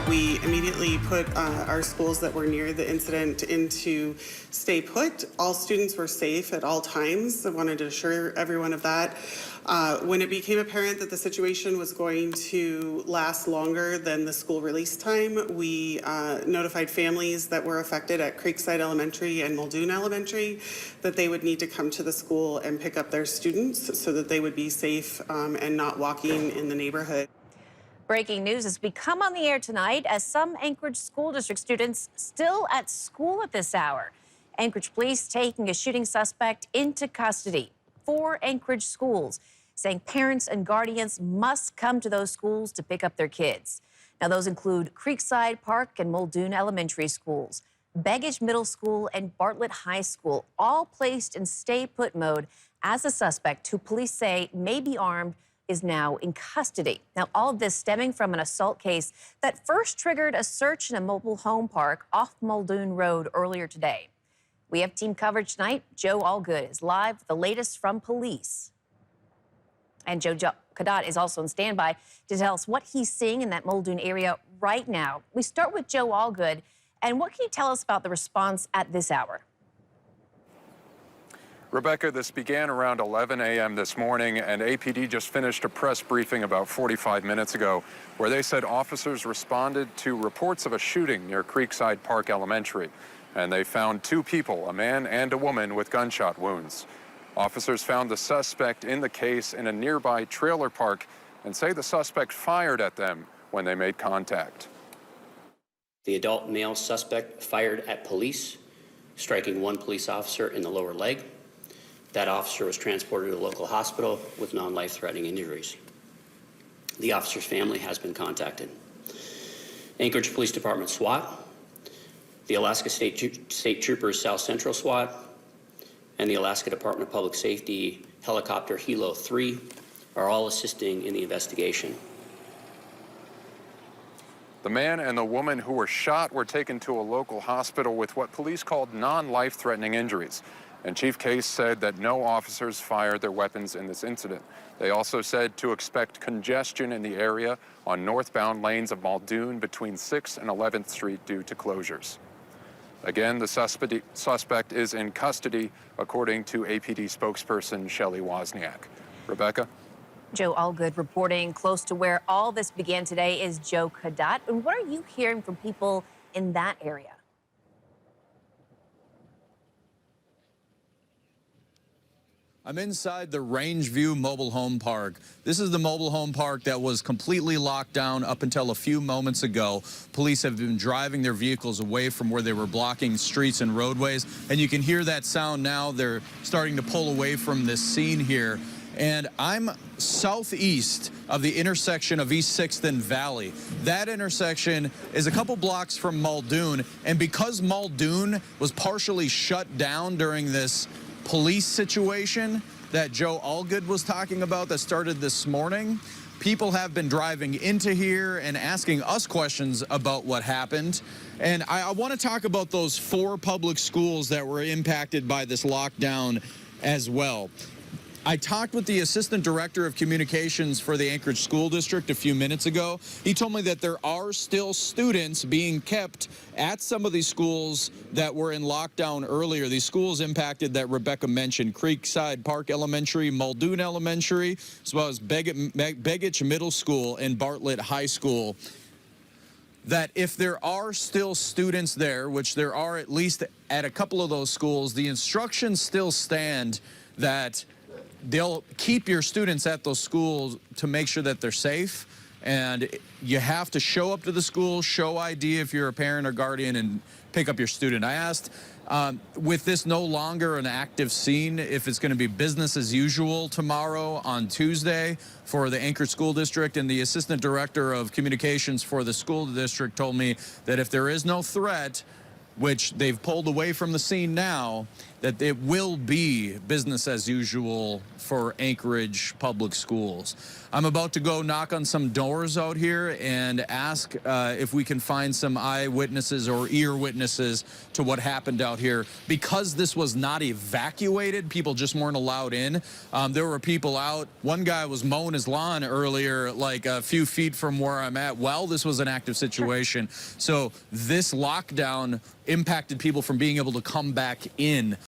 We immediately put our schools that were near the incident into stay put. All students were safe at all times. I wanted to assure everyone of that. When it became apparent that the situation was going to last longer than the school release time, we notified families that were affected at Creekside Elementary and Muldoon Elementary that they would need to come to the school and pick up their students so that they would be safe and not walking in the neighborhood. Breaking news as we come on the air tonight as some Anchorage School District students still at school at this hour. Anchorage police taking a shooting suspect into custody. 4 Anchorage schools saying parents and guardians must come to those schools to pick up their kids. Now, those include Creekside Park and Muldoon Elementary Schools, Begich Middle School and Bartlett High School, all placed in stay-put mode as a suspect who police say may be armed is now in custody. Now, all of this stemming from an assault case that first triggered a search in a mobile home park off Muldoon Road earlier today. We have team coverage tonight. Joe Allgood is live with the latest from police. And Joe Cadat is also on standby to tell us what he's seeing in that Muldoon area right now. We start with Joe Allgood. And what can you tell us about the response at this hour? Rebecca, this began around 11 a.m. this morning, and APD just finished a press briefing about 45 minutes ago where they said officers responded to reports of a shooting near Creekside Park Elementary, and they found 2 people, a man and a woman, with gunshot wounds. Officers found the suspect in the case in a nearby trailer park and say the suspect fired at them when they made contact. The adult male suspect fired at police, striking 1 police officer in the lower leg. That officer was transported to a local hospital with non-life-threatening injuries. The officer's family has been contacted. Anchorage Police Department SWAT, the Alaska State Troopers South Central SWAT, and the Alaska Department of Public Safety Helicopter Helo 3 are all assisting in the investigation. The man and the woman who were shot were taken to a local hospital with what police called non-life-threatening injuries. And Chief Case said that no officers fired their weapons in this incident. They also said to expect congestion in the area on northbound lanes of Muldoon between 6th and 11th Street due to closures. Again, the suspect is in custody, according to APD spokesperson Shelley Wozniak. Rebecca? Joe Allgood reporting close to where all this began today is Joe Cadat. And what are you hearing from people in that area? I'm inside the Rangeview Mobile Home Park. This is the mobile home park that was completely locked down up until a few moments ago. Police have been driving their vehicles away from where they were blocking streets and roadways. And you can hear that sound now. They're starting to pull away from this scene here. And I'm southeast of the intersection of East 6th and Valley. That intersection is a couple blocks from Muldoon. And because Muldoon was partially shut down during this police situation that Joe Allgood was talking about that started this morning, people have been driving into here and asking us questions about what happened. And I want to talk about those 4 public schools that were impacted by this lockdown as well. I talked with the Assistant Director of Communications for the Anchorage School District a few minutes ago. He told me that there are still students being kept at some of these schools that were in lockdown earlier. These schools impacted that Rebecca mentioned, Creekside Park Elementary, Muldoon Elementary, as well as Begich Middle School and Bartlett High School. That if there are still students there, which there are at least at a couple of those schools, the instructions still stand that they'll keep your students at those schools to make sure that they're safe. And you have to show up to the school, show ID if you're a parent or guardian, and pick up your student. I asked, with this no longer an active scene, if it's going to be business as usual tomorrow on Tuesday for the Anchorage School District. And the Assistant Director of Communications for the school district told me that if there is no threat, which they've pulled away from the scene now, that it will be business as usual for Anchorage Public Schools. I'm about to go knock on some doors out here and ask if we can find some eyewitnesses or ear witnesses to what happened out here. Because this was not evacuated, people just weren't allowed in. There were people out. One guy was mowing his lawn earlier, like a few feet from where I'm at. Well, this was an active situation. So this lockdown impacted people from being able to come back in.